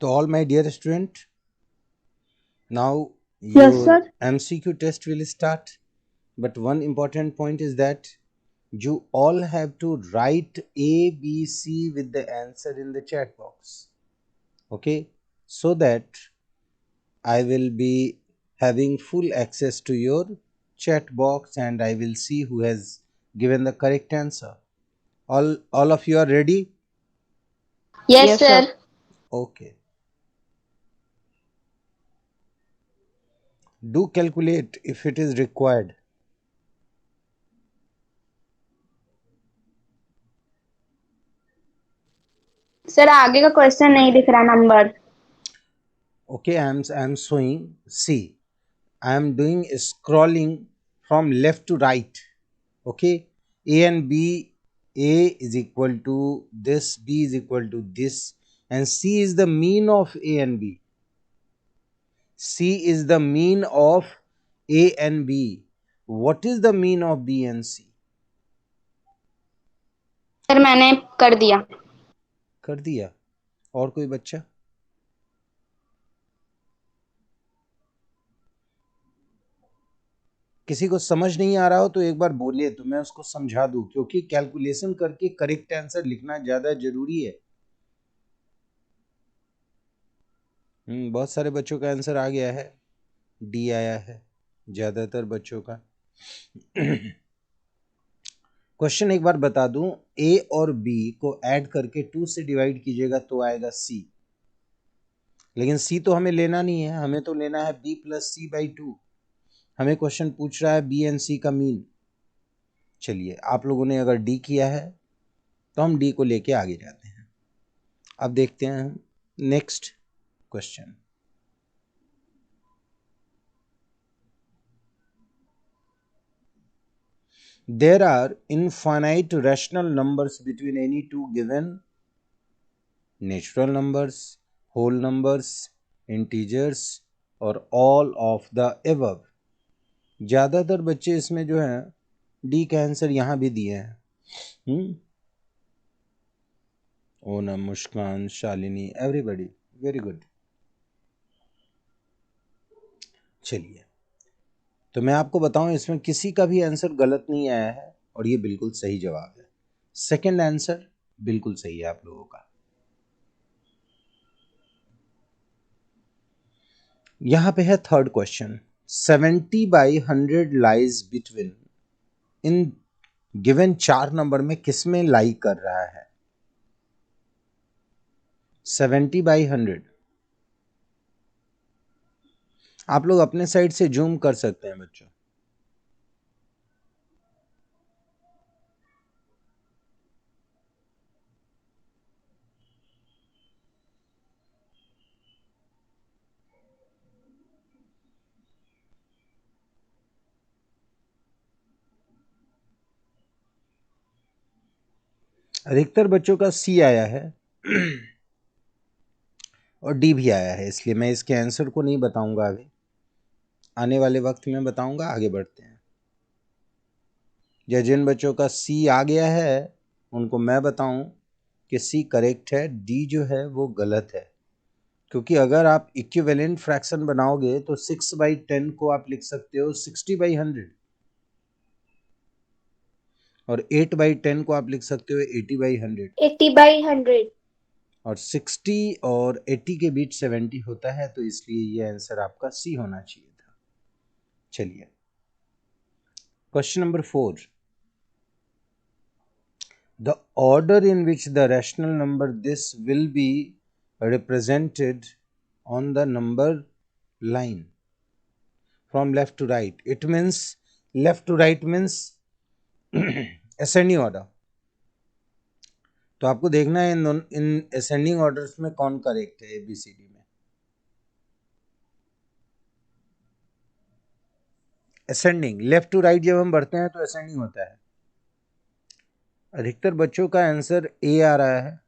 To all my dear student, now Yes, your sir. MCQ test will start. But one important point is that you all have to write A, B, C with the answer in the chat box. Okay, so that I will be having full access to your chat box and I will see who has given the correct answer. All of you are ready? Yes, Yes, sir. sir. Okay. Do calculate if it is required. Sir आगे का question नहीं दिख रहा number. Okay, I'm showing. See, I am doing scrolling from left to right. Okay, A and B, A is equal to this, B is equal to this, and C is the mean of A and B. C is the mean of A and B. What is the mean of B and C? Sir मैंने कर दिया. कर दिया. और कोई बच्चा? किसी को समझ नहीं आ रहा हो तो एक बार बोलिए तो मैं उसको समझा दूं, क्योंकि कैलकुलेशन करके करेक्ट आंसर लिखना ज्यादा जरूरी है. बहुत सारे बच्चों का आंसर आ गया है. डी आया है ज्यादातर बच्चों का. क्वेश्चन एक बार बता दूं, ए और बी को ऐड करके 2 से डिवाइड कीजिएगा तो आएगा सी. लेकिन सी तो हमें लेना नहीं है, हमें तो लेना है बी प्लस सी बाई 2. हमें क्वेश्चन पूछ रहा है बी एंड सी का मीन. चलिए, आप लोगों ने अगर डी किया है तो हम डी को लेके आगे जाते हैं. अब देखते हैं next question. There are infinite rational numbers between any two given natural numbers, whole numbers, integers और all of the above. ज़्यादातर बच्चे इसमें जो है डी का आंसर यहाँ भी दिए हैं. ओनम, मुस्कान, शालिनी, एवरीबॉडी वेरी गुड. चलिए, तो मैं आपको बताऊं इसमें किसी का भी आंसर गलत नहीं आया है और ये बिल्कुल सही जवाब है. सेकंड आंसर बिल्कुल सही है आप लोगों का. यहां पे है third question. 70/100 lies between in given 4 number में किसमें लाई कर रहा है? 70/100. आप लोग अपने साइड से जूम कर सकते हैं बच्चों. अधिकतर बच्चों का सी आया है और डी भी आया है, इसलिए मैं इसके आंसर को नहीं बताऊंगा अभी, आने वाले वक्त में बताऊंगा. आगे बढ़ते हैं. या जिन बच्चों का सी आ गया है उनको मैं बताऊं कि सी करेक्ट है, डी जो है वो गलत है. क्योंकि अगर आप इक्विवेलेंट फ्रैक्शन बनाओगे तो 6/10 को आप लिख सकते हो 60/100 और 8/10 को आप लिख सकते हो 80/100. 80/100. और 60 और 80 के बीच 70 होता है, तो इसलिए ये आंसर आपका सी होना चाहिए था. चलिए, question number 4. The order in which the rational number this will be represented on the number line from left to right. It means left to right means ascending order. तो आपको देखना है इन असेंडिंग ऑर्डर्स में कौन correct है ABCD में. Ascending, left to right जब हम बढ़ते हैं तो असेंडिंग होता है. अधिकतर बच्चों का आंसर ए आ रहा है.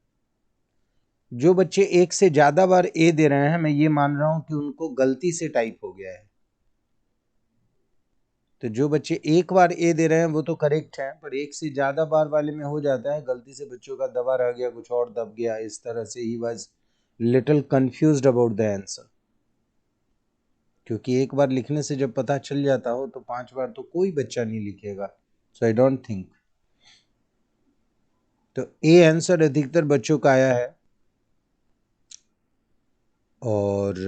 जो बच्चे एक से ज्यादा बार ए दे रहे हैं, मैं ये मान रहा हूं कि उनको गलती से टाइप हो गया है. तो जो बच्चे एक बार ए दे रहे हैं वो तो करेक्ट है, पर एक से ज्यादा बार वाले में हो जाता है गलती से बच्चों का दबा रह गया, कुछ और दब गया, इस तरह से he was little confused about the answer, क्योंकि एक बार लिखने से जब पता चल जाता हो तो 5 बार तो कोई बच्चा नहीं लिखेगा। सो आई डोंट थिंक। तो ए आंसर अधिकतर बच्चों का आया है, और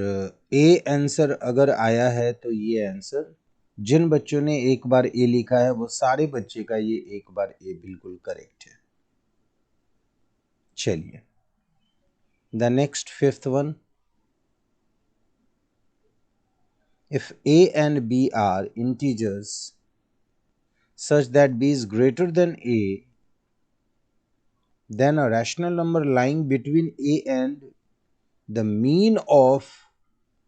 ए आंसर अगर आया है तो ये आंसर जिन बच्चों ने एक बार ए लिखा है वो सारे बच्चे का ये एक बार ए बिल्कुल करेक्ट है। चलिए the next fifth one, if a and b are integers such that b is greater than a, then a rational number lying between a and the mean of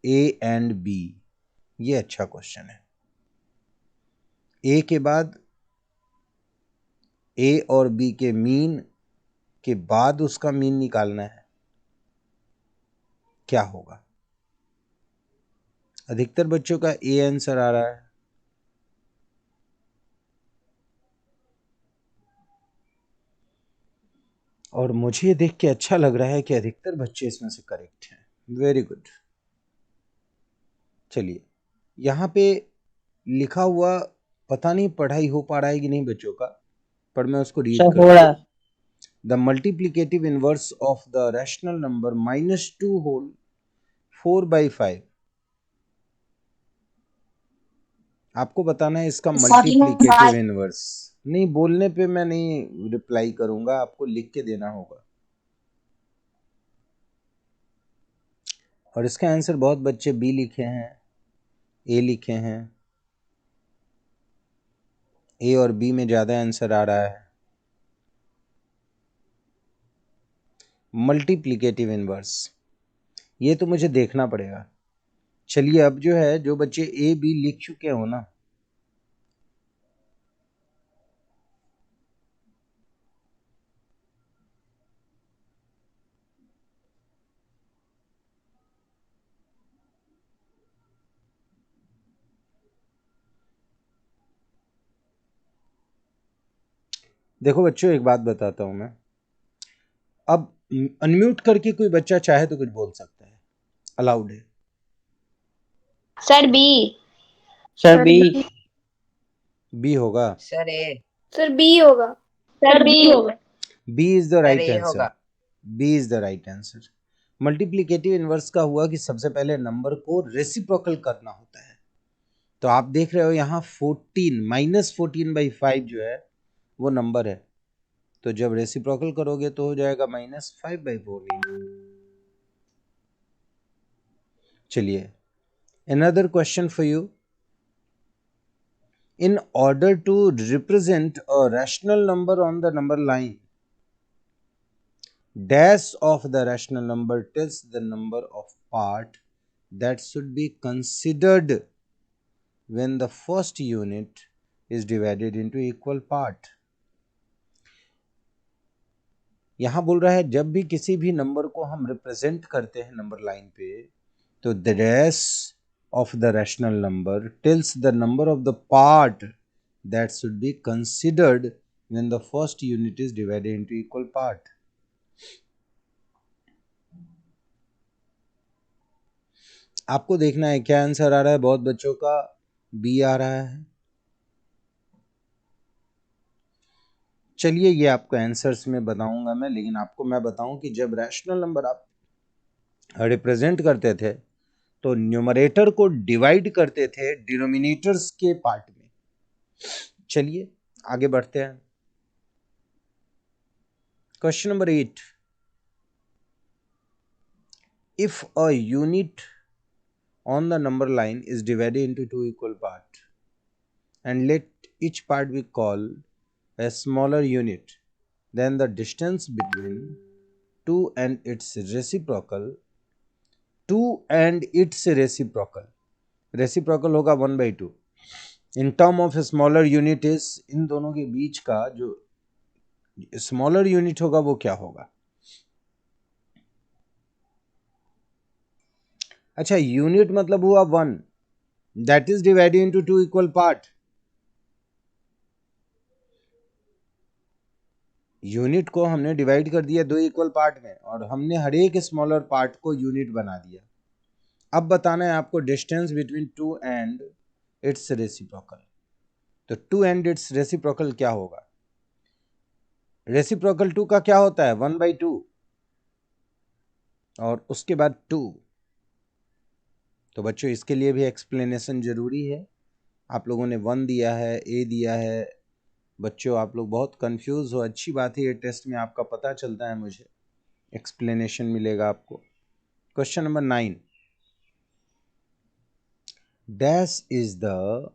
a and b। ये अच्छा question है। a के बाद a और b के mean के बाद उसका मीन निकालना है, क्या होगा? अधिकतर बच्चों का ए आंसर आ रहा है, और मुझे देख के अच्छा लग रहा है कि अधिकतर बच्चे इसमें से करेक्ट हैं। Very good. चलिए यहाँ पे लिखा हुआ पता नहीं पढ़ाई हो पा रहा है कि नहीं बच्चों का, पर मैं उसको रीड सर कर हो रहा है। The multiplicative inverse of the rational number -2 whole 4/5। आपको बताना है इसका मल्टीप्लीकेटिव इनवर्स। नहीं, बोलने पे मैं नहीं रिप्लाई करूंगा, आपको लिख के देना होगा। और इसका आंसर बहुत बच्चे बी लिखे हैं, ए लिखे हैं। ए और बी में ज्यादा आंसर आ रहा है। मल्टीप्लीकेटिव इनवर्स, ये तो मुझे देखना पड़ेगा। चलिए अब जो है, जो बच्चे ए बी लिख चुके हो ना, देखो बच्चों एक बात बताता हूं मैं। अब अनम्यूट करके कोई बच्चा चाहे तो कुछ बोल सकता है, अलाउड है। Sir B. Sir B. B होगा? Sir A. सर बी होगा। सर बी होगा। B is the right a answer. होगा। B is the right answer. Multiplicative inverse का हुआ कि सबसे पहले नंबर को रेसिप्रोकल करना होता है। तो आप देख रहे हो यहाँ 14 -14/5 जो है वो नंबर है, तो जब रेसिप्रोकल करोगे तो हो जाएगा -5/4। चलिए another question for you. In order to represent a rational number on the number line, dash of the rational number tells the number of part that should be considered when the first unit is divided into equal part. यहां बोल रहा है जब भी किसी भी number को हम रिप्रेजेंट करते हैं नंबर लाइन पे, तो the dash of the rational number tells the number of the part that should be considered when the first unit is divided into equal part. आपको देखना है क्या आंसर आ रहा है। बहुत बच्चों का बी आ रहा है। चलिए ये आपको आंसर्स में बताऊंगा मैं, लेकिन आपको मैं बताऊं कि जब रैशनल नंबर आप रिप्रेजेंट करते थे तो न्यूमरेटर को डिवाइड करते थे डिनोमिनेटर्स के पार्ट में। चलिए आगे बढ़ते हैं। Question number 8, if a unit on the number line is divided into two equal parts and let each part be called a smaller unit, then the distance between 2 and its reciprocal होगा 1/2 in term of a smaller unit is, इन दोनों के बीच का जो smaller unit होगा वो क्या होगा? अच्छा, यूनिट मतलब हुआ 1 that is divided into two equal part. Unit को हमने डिवाइड कर दिया 2 इक्वल पार्ट में और हमने हर एक स्मॉलर पार्ट को यूनिट बना दिया। अब बताना है आपको distance between 2 and it's reciprocal. तो 2 एंड इट्स रेसिप्रोकल क्या होगा? रेसिप्रोकल 2 का क्या होता है? 1/2 और उसके बाद 2। तो बच्चों इसके लिए भी एक्सप्लेनेशन जरूरी है। आप लोगों ने 1 दिया है, ए दिया है। बच्चों आप लोग बहुत कंफ्यूज हो, अच्छी बात है, ये टेस्ट में आपका पता चलता है, मुझे एक्सप्लेनेशन मिलेगा आपको। Question number 9, dash is the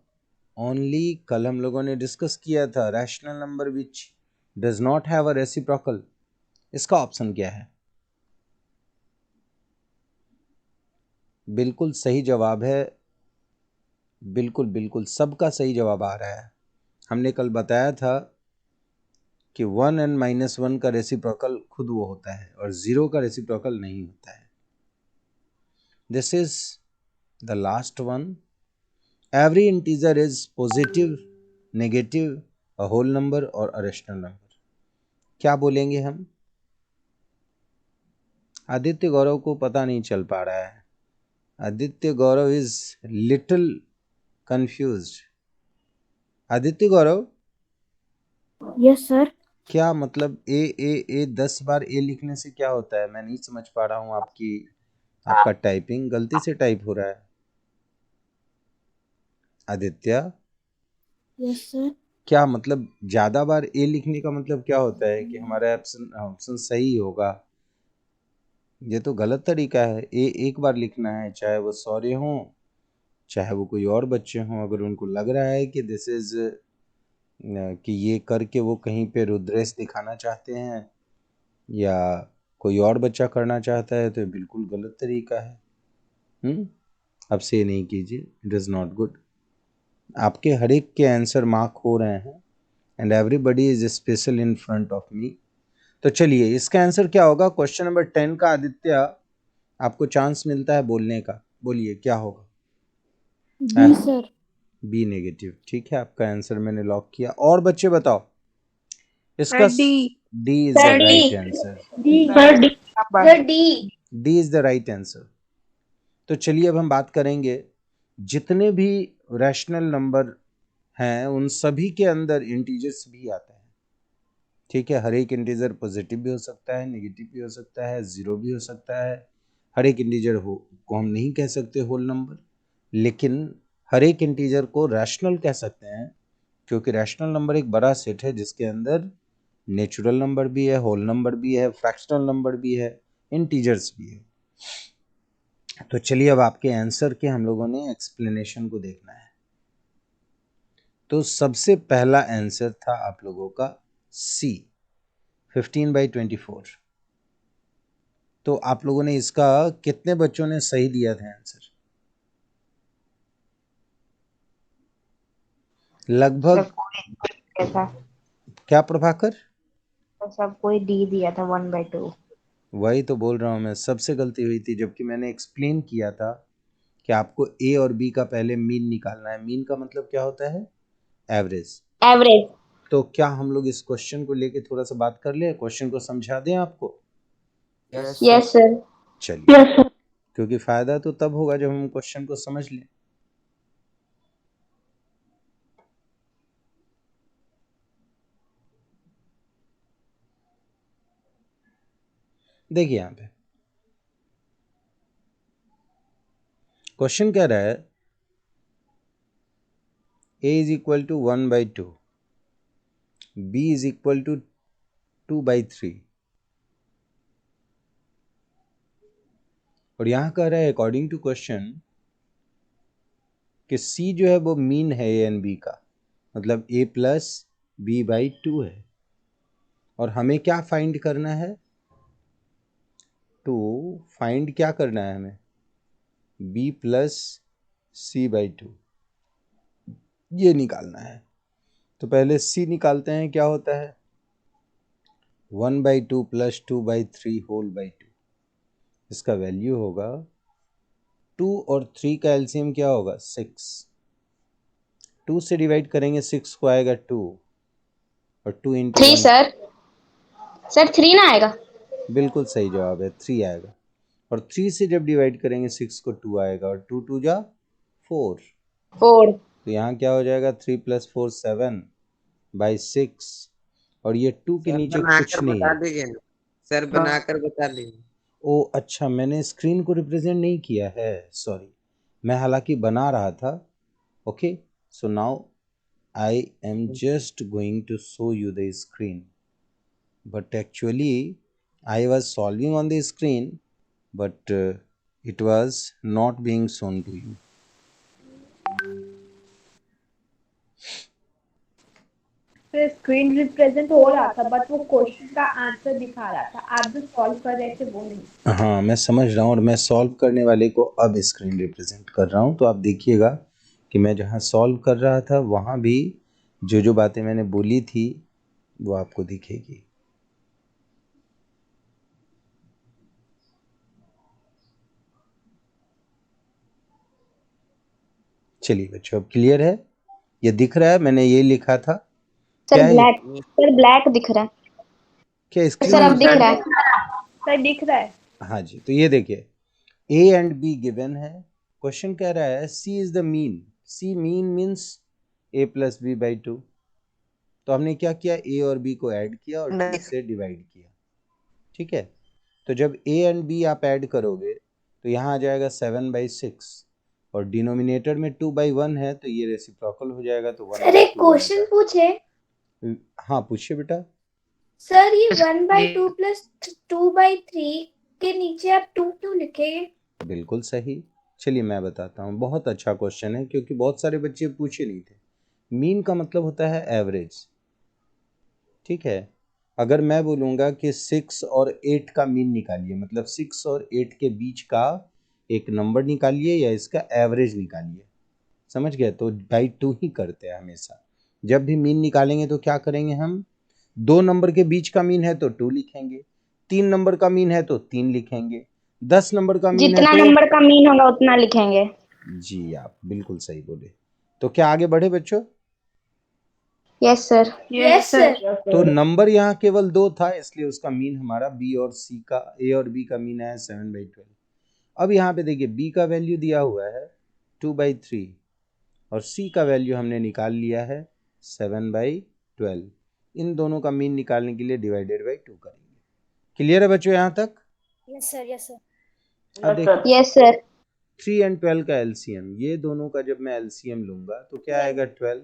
only, कल हम लोगों ने डिस्कस किया था rational number which does not have a reciprocal. इसका ऑप्शन क्या है? बिल्कुल सही जवाब है, बिल्कुल बिल्कुल सबका सही जवाब आ रहा है। हमने कल बताया था कि 1 एंड -1 का रेसिप्रोकल खुद वो होता है और 0 का रेसिप्रोकल नहीं होता है। This is the last one. Every integer is positive, negative, a whole number और अ रैशनल नंबर। क्या बोलेंगे हम? आदित्य गौरव को पता नहीं चल पा रहा है। Aditya Gaurav is little confused. Aditya Gaurav, yes sir. क्या मतलब ए 10 बार ए लिखने से क्या होता है? मैं नहीं समझ पा रहा हूँ। आपका टाइपिंग गलती से टाइप हो रहा है। Aditya, yes sir. क्या मतलब ज्यादा बार ए लिखने का मतलब क्या होता है कि हमारा ऑप्शन सही होगा? ये तो गलत तरीका है। ए एक बार लिखना है, चाहे वो सौर्य हो चाहे वो कोई और बच्चे हों। अगर उनको लग रहा है कि दिस इज कि ये करके वो कहीं पे रुद्रेश दिखाना चाहते हैं या कोई और बच्चा करना चाहता है, तो ये बिल्कुल गलत तरीका है। अब से नहीं कीजिए, इट इज़ नॉट गुड। आपके हर एक के आंसर मार्क हो रहे हैं and everybody is special in front of me. तो चलिए इसका आंसर क्या होगा? क्वेश्चन नंबर 10 का आदित्य आपको चांस मिलता है बोलने का। बोलिए क्या होगा? B sir. B negative. ठीक है, आपका आंसर मैंने लॉक किया। और बच्चे बताओ इसका। D is the right answer. D is the right answer. तो चलिए अब हम बात करेंगे, जितने भी रैशनल नंबर हैं उन सभी के अंदर इंटीजर्स भी आता है। ठीक है, हर एक इंटीजर पॉजिटिव भी हो सकता है, नेगेटिव भी हो सकता है, जीरो भी हो सकता है। हर एक इंटीजर को हम नहीं कह सकते होल नंबर, लेकिन हर एक इंटीजर को रैशनल कह सकते हैं, क्योंकि रैशनल नंबर एक बड़ा सेट है जिसके अंदर नेचुरल नंबर भी है, होल नंबर भी है, फ्रैक्शनल नंबर भी है, इंटीजर्स भी है। तो चलिए अब आपके आंसर के हम लोगों ने एक्सप्लेनेशन को देखना है। तो सबसे पहला आंसर था आप लोगों का सी, 15/24। तो आप लोगों ने इसका कितने बच्चों ने सही दिया था आंसर? लगभग। क्या प्रभाकर? सब कोई डी दिया था 1/2। वही तो बोल रहा हूं मैं, सबसे गलती हुई थी, जबकि मैंने एक्सप्लेन किया था कि आपको ए और बी का पहले मीन निकालना है। मीन का मतलब क्या होता है? एवरेज। एवरेज। तो क्या हम लोग इस क्वेश्चन को लेके थोड़ा सा बात कर ले? क्वेश्चन को समझा दें आपको? Yes sir. चलिए, क्योंकि फायदा तो तब होगा जब हम क्वेश्चन को समझ लें। देखिए यहां पे क्वेश्चन कह रहा है a is equal to 1/2, b is equal to 2/3, और यहां कह रहा है अकॉर्डिंग टू क्वेश्चन कि c जो है वो मीन है a एंड b का, मतलब a प्लस b/2 है। और हमें क्या फाइंड करना है? फाइंड क्या करना है हमें? b प्लस c/2 ये निकालना है। तो पहले c निकालते हैं। क्या होता है? 1/2 प्लस 2/3 होल बाई 2। इसका वैल्यू होगा 2 और 3 का एलसीएम क्या होगा? 6। 2 से डिवाइड करेंगे 6 को आएगा 2, और 2 इंटू 3 1, सर। सर 3 ना आएगा? बिल्कुल सही जवाब है, 3 आएगा। और 3 से जब डिवाइड करेंगे 6 को 2 आएगा, और 2 2 जा 4। 4। तो यहाँ क्या हो जाएगा, 3 + 4 7/6। और ये 2 के सर नीचे कुछ बनाकर नहीं बता है। दीजिए ना, सर बनाकर बता दीजिए। ओ अच्छा, मैंने स्क्रीन को रिप्रेजेंट नहीं किया है, सॉरी। मैं हालांकि बना रहा था। Okay, so now I am just going to show you the screen, but actually I was solving on the screen, but it was not being shown to you. फिर स्क्रीन रिप्रेजेंट हो रहा था but वो question का answer दिखा रहा था, आप जो सॉल्व कर रहे थे वो नहीं। हाँ, मैं समझ रहा हूँ, और मैं सॉल्व करने वाले को अब स्क्रीन रिप्रेजेंट कर रहा हूँ। तो आप देखिएगा कि मैं जहाँ सॉल्व कर रहा था वहाँ भी जो जो बातें मैंने बोली थी वो आपको दिखेगी। चलिए बच्चों, अब क्लियर है? ये दिख रहा है, मैंने ये लिखा था। सर क्या है? ब्लैक, सर ब्लैक दिख रहा है। क्या सर स्क्रीन? अब दिख रहा है। सर दिख रहा है। हाँ जी, तो ये देखिए, A एंड B गिवन है। क्वेश्चन कह रहा है C is the mean. C mean means A + B/2। तो हमने क्या किया, A और B को ऐड किया और 2 से डिवाइड किया। ठीक है, तो जब A एंड B आप ऐड करोगे तो यहाँ आ जाएगा 7/6, और डिनोमिनेटर में 2/1 है तो ये रेसिप्रोकल हो जाएगा, तो 1/2 सर एक क्वेश्चन पूछे। हाँ पूछिए बेटा। सर ये 1/2 + 2/3 के नीचे आप 2 क्यों लिखे? बिल्कुल सही, चलिए मैं बताता हूँ। बहुत अच्छा क्वेश्चन है, क्योंकि बहुत सारे बच्चे पूछे नहीं थे। मीन का मतलब होता है एवरेज। ठीक है, अगर मैं बोलूँगा कि 6 और 8 का मीन निकालिए, मतलब 6 और 8 के बीच का एक नंबर निकालिए या इसका एवरेज निकालिए, समझ गए? तो बाई 2 ही करते हैं हमेशा। जब भी मीन निकालेंगे तो क्या करेंगे हम, 2 नंबर के बीच का मीन है तो 2 लिखेंगे, 3 नंबर का मीन है तो 3 लिखेंगे, 10 नंबर का मीन है जितना तो। नंबर का मीन होगा उतना लिखेंगे। जी, आप बिल्कुल सही बोले। तो क्या आगे बढ़े बच्चों? Yes sir. Yes sir. तो नंबर यहाँ केवल 2 था, इसलिए उसका मीन हमारा B और C का, A और B का मीन है 7/12। अब यहाँ पे देखिए, B का वैल्यू दिया हुआ है 2/3 और C का वैल्यू हमने निकाल लिया है 7/12। इन दोनों का मीन निकालने के लिए डिवाइडेड बाई 2 करेंगे। क्लियर है बच्चों यहाँ तक? Yes sir. Yes sir. अब देखिए, यस सर। 3 और 12 का एलसीएम, ये दोनों का जब मैं एलसीएम लूंगा तो क्या आएगा, 12।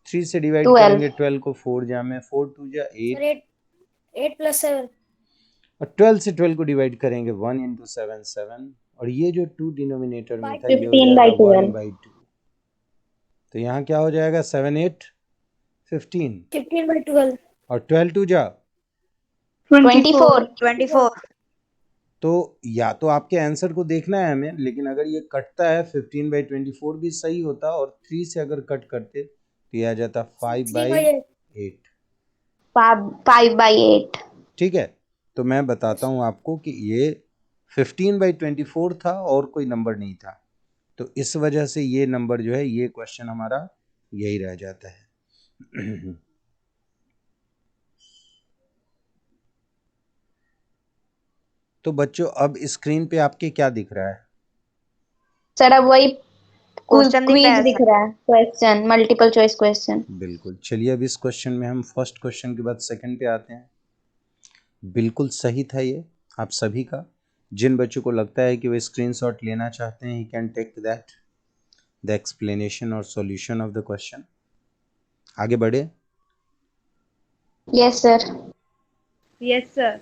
3 से डिवाइड 12 करेंगे 12 को 4 जा में, 4 2 जा 8, सर 8 + 7। और 12 से 12 को डिवाइड करेंगे 1 × 7 7, और ये जो 2 डिनोमिनेटर में था ये हो 15/12। जाएगा 1/2। तो यहाँ क्या हो जाएगा, 7 8 15, 15/12। और 12 2 जा। 24। तो या तो आपके आंसर को देखना है हमें, लेकिन अगर ये कटता है 15/24 भी सही होता, और 3 से अगर कट करते तो ये आ जाता 5/8। 5/8। ठीक है, तो मैं बताता हूँ आपको कि ये 15/24 था और कोई नंबर नहीं था, तो इस वजह से ये नंबर जो है, ये क्वेश्चन हमारा यही रह जाता है। तो बच्चों, अब स्क्रीन पे आपके क्या दिख रहा है? सर अब वही क्वेश्चन दिख रहा क्विज है दिख रहा है, क्वेश्चन, मल्टीपल चॉइस क्वेश्चन। बिल्कुल, चलिए अब इस क्वेश्चन में हम फर्स्ट क्वेश्चन के बाद सेकंड पे आते हैं। बिल्कुल सही था ये आप सभी का। जिन बच्चों को लगता है कि वो स्क्रीनशॉट लेना चाहते हैं, he can take that, the explanation और सॉल्यूशन ऑफ द क्वेश्चन। आगे बढ़े। Yes sir. Yes sir.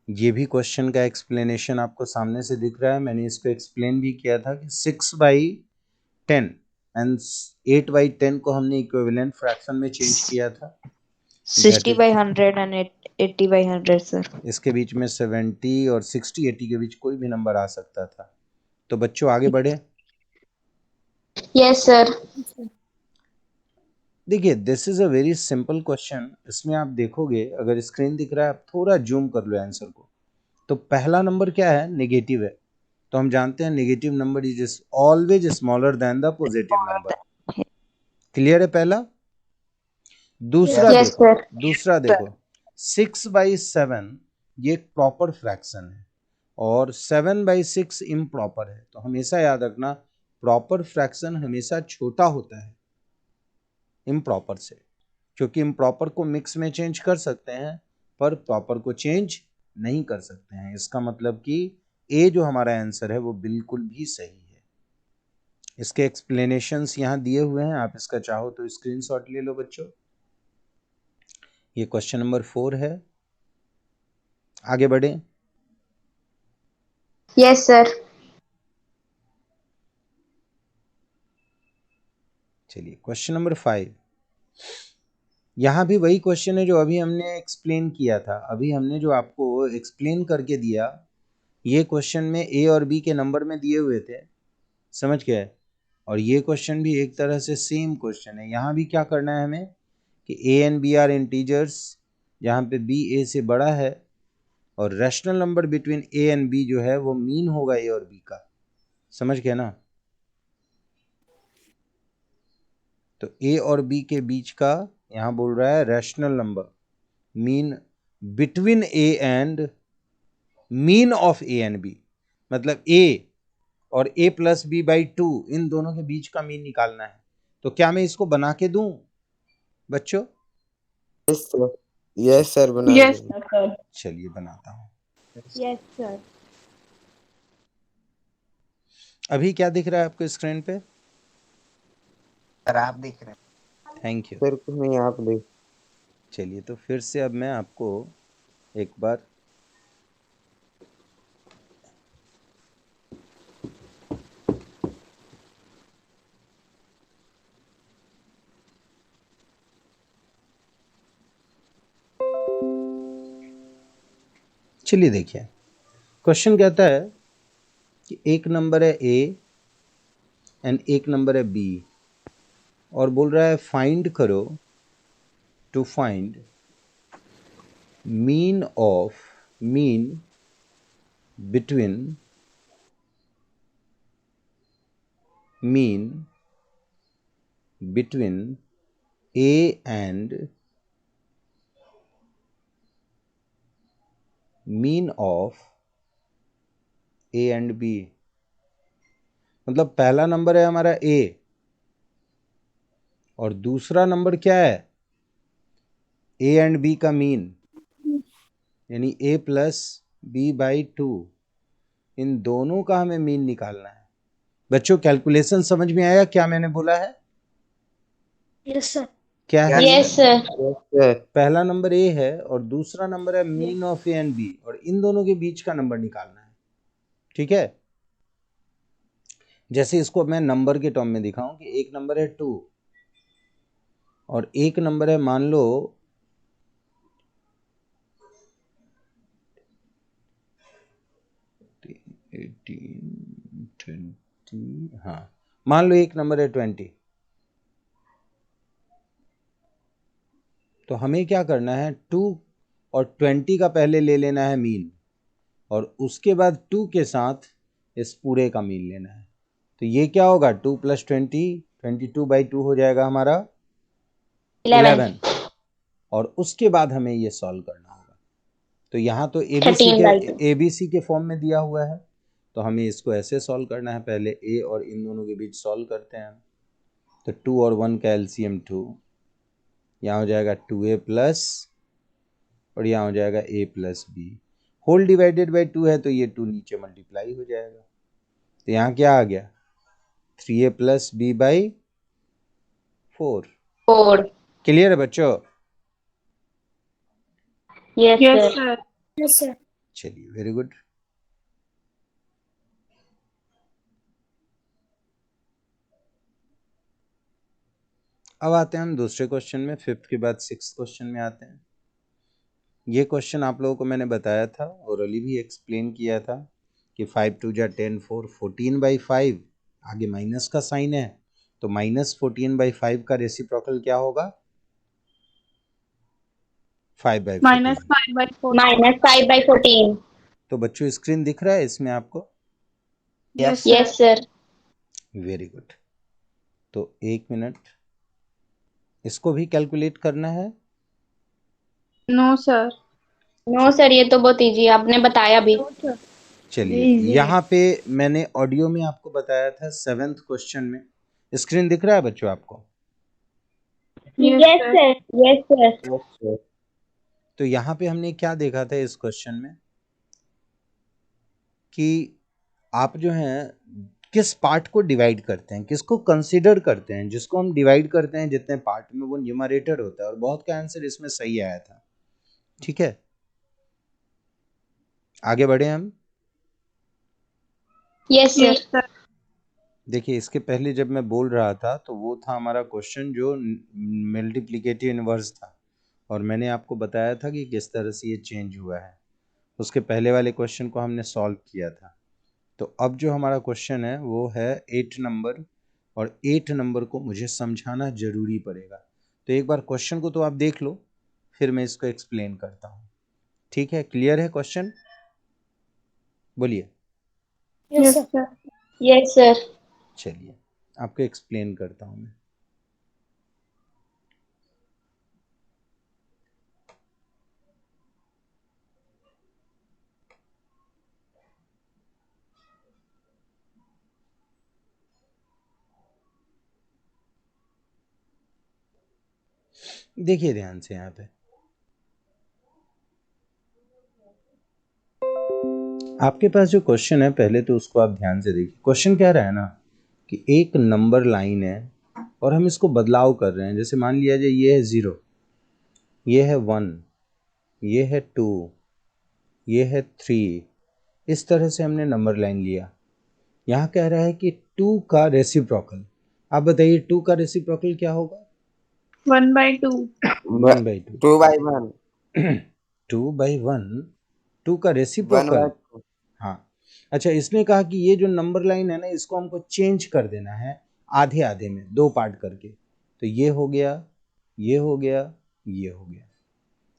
ये भी क्वेश्चन का एक्सप्लेनेशन आपको सामने से दिख रहा है। मैंने इसको एक्सप्लेन भी किया था कि 6/10 एंड 8/10 को हमने इक्विवेलेंट फ्रैक्शन में चेंज किया था। 60/100 and 80/100 सर। इसके बीच में 70 और 60 80 के बीच कोई भी नंबर आ सकता था। तो बच्चों आगे बढ़े। Yes sir. देखिए, this is a very simple question. इसमें आप देखोगे, अगर स्क्रीन दिख रहा है, आप थोड़ा जूम कर लो आंसर को। तो पहला नंबर क्या है, नेगेटिव है। तो हम जानते हैं negative number is always smaller than the positive number. Clear है पहला? दूसरा यस देखो, सर। दूसरा देखो, 6/7 ये एक प्रॉपर फ्रैक्शन है और 7/6 इम्प्रॉपर है। तो हमेशा याद रखना, प्रॉपर फ्रैक्शन हमेशा छोटा होता है इम्प्रॉपर से, क्योंकि इम्प्रॉपर को मिक्स में चेंज कर सकते हैं पर प्रॉपर को चेंज नहीं कर सकते हैं। इसका मतलब कि ए जो हमारा आंसर है वो बिल्कुल भी सही है। इसके एक्सप्लेनेशंस यहाँ दिए हुए हैं, आप इसका चाहो तो स्क्रीनशॉट ले लो बच्चों। ये क्वेश्चन नंबर 4 है। आगे बढ़े। Yes sir. चलिए क्वेश्चन नंबर 5। यहाँ भी वही क्वेश्चन है जो अभी हमने एक्सप्लेन किया था। अभी हमने जो आपको एक्सप्लेन करके दिया, ये क्वेश्चन में ए और बी के नंबर में दिए हुए थे, समझ गए। और ये क्वेश्चन भी एक तरह से सेम क्वेश्चन है। यहाँ भी क्या करना है हमें कि a and b are integers, जहाँ पे बी ए से बड़ा है, और rational number between a and b जो है वो मीन होगा ए और बी का, समझ गए ना। तो ए और बी के बीच का यहाँ बोल रहा है rational number mean between a and mean of a and b, मतलब ए और a प्लस बी बाई 2 इन दोनों के बीच का मीन निकालना है। तो क्या मैं इसको बना के दूं बच्चों? यस सर बना यस दीजिए। सर। चलिए बनाता हूं। Yes sir. अभी क्या दिख रहा है आपको स्क्रीन पे? सर आप दिख रहे हैं। Thank you. सर कुछ नहीं, आप देख। चलिए तो फिर से अब मैं आपको एक बार चलिए देखिए, क्वेश्चन कहता है कि एक नंबर है ए एंड एक नंबर है बी, और बोल रहा है फाइंड करो, to find mean between A and mean of A and B। मतलब पहला नंबर है हमारा A और दूसरा नंबर क्या है? A एंड B का मीन, यानी A प्लस बी बाई 2, इन दोनों का हमें मीन निकालना है। बच्चों कैलकुलेशन समझ में आया क्या मैंने बोला है? Yes sir. क्या है? Yes sir. Yes sir. पहला नंबर A है और दूसरा नंबर है mean of A and B, और इन दोनों के बीच का नंबर निकालना है। ठीक है, जैसे इसको मैं नंबर के टर्म में दिखाऊं कि एक नंबर है 2 और एक नंबर है मान लो 18, 20, हाँ मान लो एक नंबर है 20। तो हमें क्या करना है, 2 और 20 का पहले ले लेना है मीन, और उसके बाद 2 के साथ इस पूरे का मीन लेना है। तो ये क्या होगा, 2 + 20, 22/2 हो जाएगा हमारा 11, और उसके बाद हमें ये सॉल्व करना होगा। तो यहाँ तो एबीसी के फॉर्म में दिया हुआ है, तो हमें इसको ऐसे सॉल्व करना है। पहले ए और इन दोनों के बीच सॉल्व करते हैं। तो 2 और 1 का एलसीएम 2, यहाँ हो जाएगा 2a प्लस, और यहाँ हो जाएगा a plus b, whole divided by 2 है तो ये 2 नीचे मल्टीप्लाई हो जाएगा। तो यहाँ क्या आ गया, 3a plus b by 4। 4। Clear है बच्चों? Yes sir. Yes sir. चलिए वेरी गुड। अब आते हैं हम दूसरे क्वेश्चन में, 5th के बाद 6th क्वेश्चन में आते हैं। ये क्वेश्चन आप लोगों को मैंने बताया था, ओरली भी एक्सप्लेन किया था कि 5 2 जा 10 4 14/5, आगे माइनस का साइन है, तो -14/5 का रेसिप्रोकल क्या होगा, 5/14। -5/14। तो बच्चों स्क्रीन दिख रहा है इसमें आपको? Yes yes sir. Very good. तो 1 मिनट, इसको भी कैलकुलेट करना है। No sir. नो सर, ये तो बहुत इजी आपने बताया भी। नो सर, चलिए, easy यहाँ पे मैंने ऑडियो में आपको बताया था 7th क्वेश्चन में। स्क्रीन दिख रहा है बच्चों आपको? Yes sir, yes sir. तो यहाँ पे हमने क्या देखा था इस क्वेश्चन में कि आप जो हैं किस पार्ट को डिवाइड करते हैं, किसको कंसीडर करते हैं। जिसको हम डिवाइड करते हैं जितने पार्ट में, वो न्यूमरेटर होता है। और बहुत का आंसर इसमें सही आया था। ठीक है, आगे बढ़े हम। Yes sir. देखिए, इसके पहले जब मैं बोल रहा था तो वो था हमारा क्वेश्चन जो मल्टीप्लिकेटिव इनवर्स था, और मैंने आपको बताया था कि किस तरह से ये चेंज हुआ है। उसके पहले वाले क्वेश्चन को हमने सॉल्व किया था। तो अब जो हमारा क्वेश्चन है वो है 8 नंबर, और 8 नंबर को मुझे समझाना जरूरी पड़ेगा। तो एक बार क्वेश्चन को तो आप देख लो, फिर मैं इसको एक्सप्लेन करता हूँ। ठीक है, क्लियर है क्वेश्चन? बोलिए। Yes sir. Yes sir. चलिए, आपको एक्सप्लेन करता हूँ मैं। देखिए ध्यान से यहाँ पे, आपके पास जो क्वेश्चन है पहले तो उसको आप ध्यान से देखिए। क्वेश्चन कह रहा है ना कि एक नंबर लाइन है और हम इसको बदलाव कर रहे हैं। जैसे मान लिया जाए ये है 0, ये है 1, ये है 2, ये है 3। इस तरह से हमने नंबर लाइन लिया। यहाँ कह रहा है कि 2 का रेसिप्रोकल। आप बताइए 2 का रेसिप्रोकल क्या होगा? 1/2। 1/2। 2/1 2/1, 2 का 1/2 रेसिप्रोकल। हाँ, अच्छा, इसने कहा कि ये जो नंबर लाइन है ना, इसको हमको चेंज कर देना है आधे आधे में, 2 पार्ट करके। तो ये हो गया, ये हो गया, ये हो गया।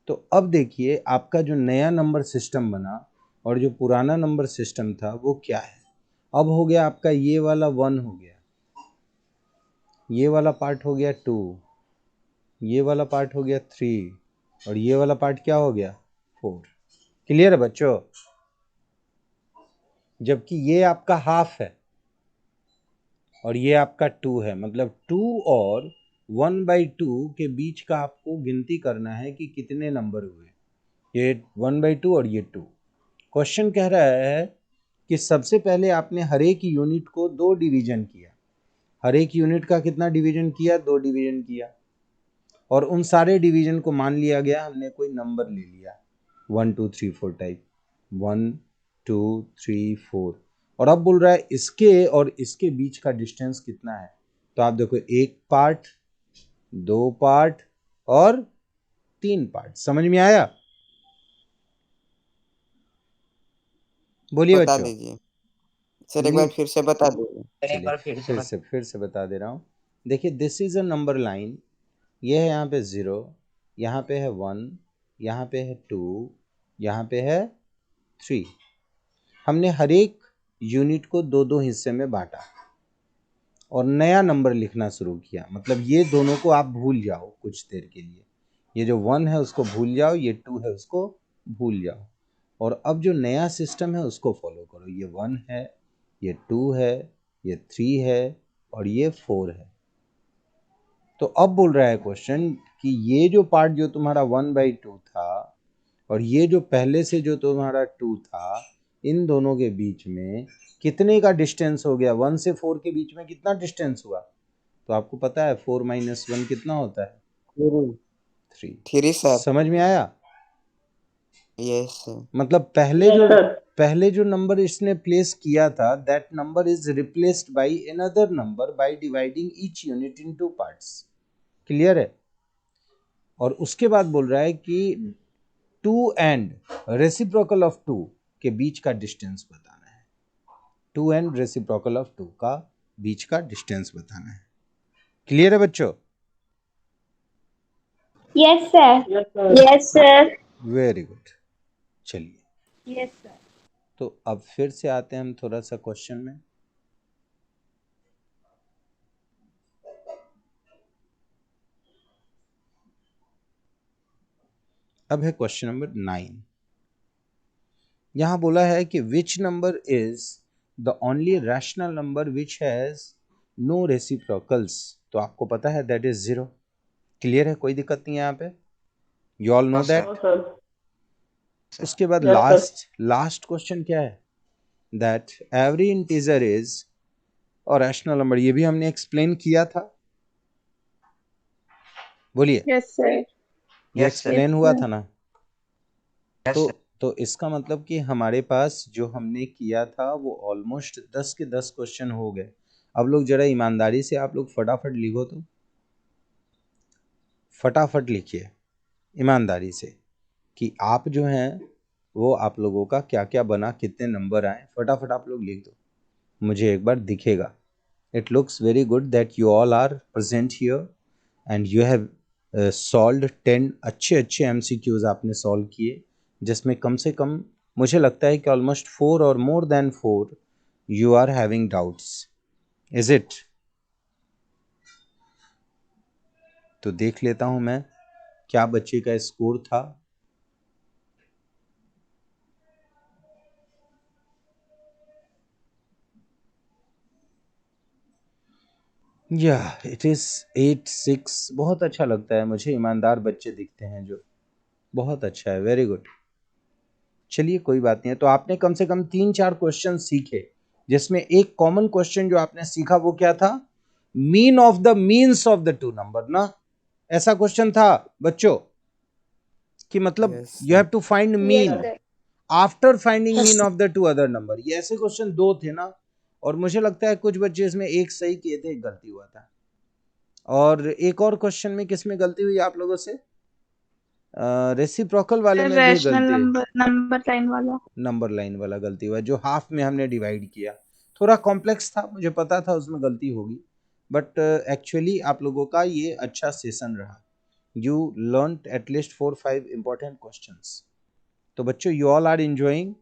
तो अब देखिए आपका जो नया नंबर सिस्टम बना और जो पुराना नंबर सिस्टम था वो क्या है। अब हो गया आपका ये वाला 1 हो गया, ये वाला पार्ट हो गया 2, ये वाला पार्ट हो गया 3, और ये वाला पार्ट क्या हो गया 4। क्लियर है बच्चों? जबकि ये आपका हाफ है और ये आपका 2 है, मतलब 2 और 1/2 के बीच का आपको गिनती करना है कि कितने नंबर हुए। ये 1/2 और ये 2। क्वेश्चन कह रहा है कि सबसे पहले आपने हर एक यूनिट को 2 डिवीजन किया। हर एक यूनिट का कितना डिवीजन किया? 2 डिवीजन किया। और उन सारे डिवीजन को मान लिया गया, हमने कोई नंबर ले लिया 1 2 3 4 टाइप, 1 2 3 4। और अब बोल रहा है इसके और इसके बीच का डिस्टेंस कितना है। तो आप देखो, 1 पार्ट, 2 पार्ट और 3 पार्ट। समझ में आया? बोलिए बता बच्चों। दीजिए सर, एक बार फिर से बता दीजिए। चलिए, फिर से बता दे रहा हूँ। देखिए, this is a number line. ये है यहाँ पे 0, यहाँ पे है 1, यहाँ पे है 2, यहाँ पे है 3। हमने हर एक यूनिट को 2-2 हिस्से में बांटा और नया नंबर लिखना शुरू किया। मतलब ये दोनों को आप भूल जाओ कुछ देर के लिए। ये जो 1 है उसको भूल जाओ, ये 2 है उसको भूल जाओ, और अब जो नया सिस्टम है उसको फॉलो करो। ये 1 है, ये 2 है, ये 3 है और ये 4 है। तो अब बोल रहा है क्वेश्चन कि ये जो पार्ट जो तुम्हारा 1/2 था और ये जो पहले से जो तुम्हारा 2 था, इन दोनों के बीच में कितने का डिस्टेंस हो गया? 1 से 4 के बीच में कितना डिस्टेंस हुआ? तो आपको पता है 4 - 1 कितना होता है? 3। 3 सर। समझ में आया? Yes sir. मतलब पहले जो नंबर इसने प्लेस किया था, that number is replaced by another number by dividing each unit in 2 parts. Clear है? और उसके बाद बोल रहा है कि 2 एंड रेसिप्रोकल ऑफ 2 के बीच का डिस्टेंस बताना है। 2 एंड रेसिप्रोकल ऑफ 2 का बीच का डिस्टेंस बताना है। क्लियर है बच्चों? Yes sir. Yes sir. Very good. चलिए, यस सर। तो अब फिर से आते हैं हम थोड़ा सा क्वेश्चन में। अब है क्वेश्चन नंबर 9। यहां बोला है कि which number is the only rational number which has no reciprocals. तो आपको पता है दैट इज 0। क्लियर है, कोई दिक्कत नहीं है यहाँ पे? यू ऑल नो हाँ, सर। दैट। उसके बाद लास्ट क्वेश्चन क्या है? दैट एवरी इंटीजर इज और रैशनल नंबर, ये भी हमने एक्सप्लेन किया था। बोलिए, यस सर। ये Yes, एक्सप्लेन sir. हुआ था ना? Yes, तो sir. तो इसका मतलब कि हमारे पास जो हमने किया था वो ऑलमोस्ट 10 के 10 क्वेश्चन हो गए। अब लोग जरा ईमानदारी से आप लोग फटाफट लिखो, तो फटाफट लिखिए ईमानदारी से कि आप जो हैं वो आप लोगों का क्या क्या बना, कितने नंबर आए, फटाफट आप लोग लिख दो, मुझे एक बार दिखेगा। It looks very good that you all are present here and you have solved 10 अच्छे अच्छे MCQs आपने सॉल्व किए, जिसमें कम से कम मुझे लगता है कि ऑलमोस्ट 4 और more than 4 you are having doubts, is it? तो देख लेता हूं मैं क्या बच्चे का स्कोर था। या इट इज 8-6। बहुत अच्छा लगता है मुझे, ईमानदार बच्चे दिखते हैं जो, बहुत अच्छा है, वेरी गुड। चलिए कोई बात नहीं है। तो आपने कम से कम 3-4 क्वेश्चन सीखे, जिसमें एक कॉमन क्वेश्चन जो आपने सीखा वो क्या था? Mean of the means of the two number ना, ऐसा क्वेश्चन था बच्चों कि मतलब Yes, you have to find Yes, mean sir. After finding mean of the two other number. ये ऐसे क्वेश्चन 2 थे ना, और मुझे लगता है कुछ बच्चे इसमें एक सही किए थे, एक गलती हुआ था। और एक और क्वेश्चन में किसमें गलती हुई आप लोगों से? रेसिप्रोकल वाले में भी रैशनल गलती, नंबर लाइन वाला। नंबर लाइन वाला गलती हुआ, जो हाफ में हमने डिवाइड किया। थोड़ा कॉम्प्लेक्स था, मुझे पता था उसमें गलती होगी, बट एक्चुअली आप लोगों का ये अच्छा सेशन रहा। You learn at least 4-5 important questions. तो बच्चों, you all are enjoying?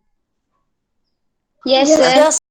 Yes sir.